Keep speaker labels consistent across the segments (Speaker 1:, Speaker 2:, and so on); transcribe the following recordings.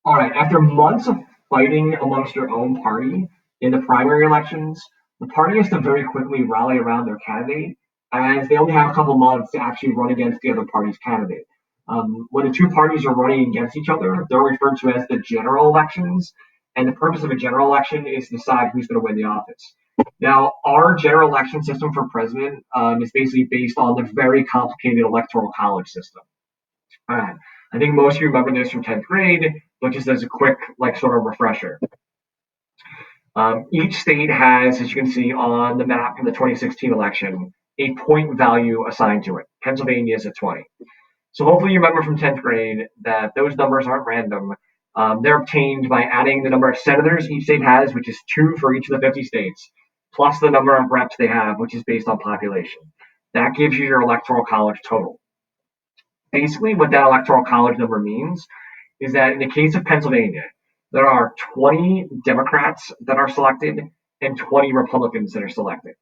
Speaker 1: All right. After months of fighting amongst your own party in the primary elections, the party has to very quickly rally around their candidate, as they only have a couple months to actually run against the other party's candidate. When the two parties are running against each other, they're referred to as the general elections, and the purpose of a general election is to decide who's going to win the office. Now, our general election system for president is basically based on the very complicated electoral college system. I think most of you remember this from 10th grade, but just as a quick, like, sort of refresher. Each state has, as you can see on the map from the 2016 election, a point value assigned to it. Pennsylvania is at 20. So hopefully you remember from 10th grade that those numbers aren't random. They're obtained by adding the number of senators each state has, which is 2 for each of the 50 states, plus the number of reps they have, which is based on population. That gives you your electoral college total. Basically, what that electoral college number means is that in the case of Pennsylvania, there are 20 Democrats that are selected and 20 Republicans that are selected.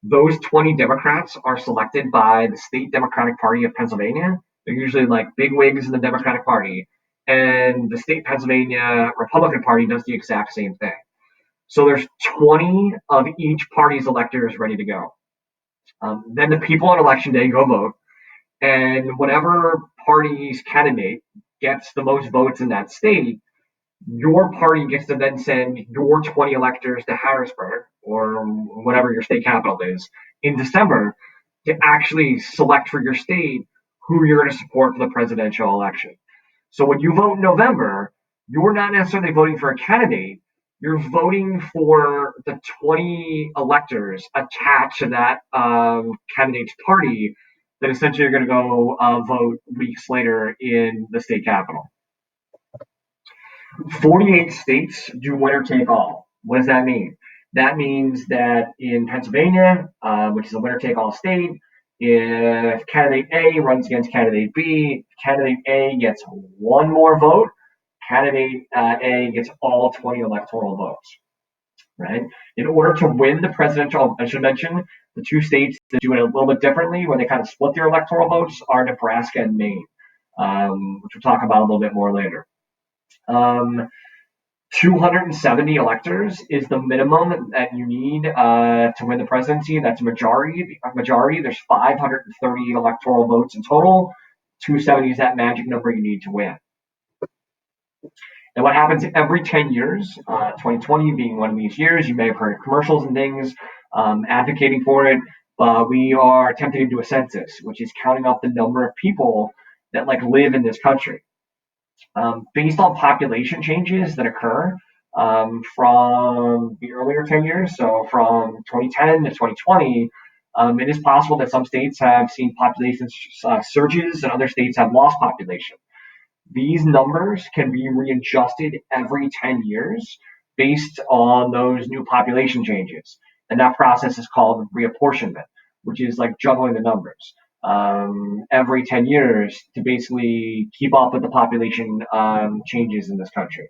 Speaker 1: Those 20 Democrats are selected by the State Democratic Party of Pennsylvania. They're usually like big wigs in the Democratic Party. And the state Pennsylvania Republican Party does the exact same thing. So there's 20 of each party's electors ready to go. Then the people on election day go vote, and whatever party's candidate gets the most votes in that state, your party gets to then send your 20 electors to Harrisburg or whatever your state capital is in December to actually select for your state who you're going to support for the presidential election. So when you vote in November, you're not necessarily voting for a candidate, you're voting for the 20 electors attached to that candidate's party that essentially are going to go vote weeks later in the state capital. 48 states do winner take all. What does that mean? That means that in Pennsylvania, which is a winner take all state, if candidate A runs against candidate B, candidate A gets one more vote, candidate A gets all 20 electoral votes. Right? In order to win the presidential, I should mention the two states that do it a little bit differently, where they kind of split their electoral votes, are Nebraska and Maine, which we'll talk about a little bit more later. 270 electors is the minimum that you need to win the presidency. That's a majority. There's 530 electoral votes in total. 270 is that magic number you need to win. And what happens every 10 years, 2020 being one of these years, you may have heard commercials and things advocating for it, but we are attempting to do a census, which is counting up the number of people that live in this country. Based on population changes that occur from the earlier 10 years, so from 2010 to 2020, it is possible that some states have seen population surges and other states have lost population. These numbers can be readjusted every 10 years based on those new population changes. And that process is called reapportionment, which is like juggling the numbers every 10 years to basically keep up with the population changes in this country.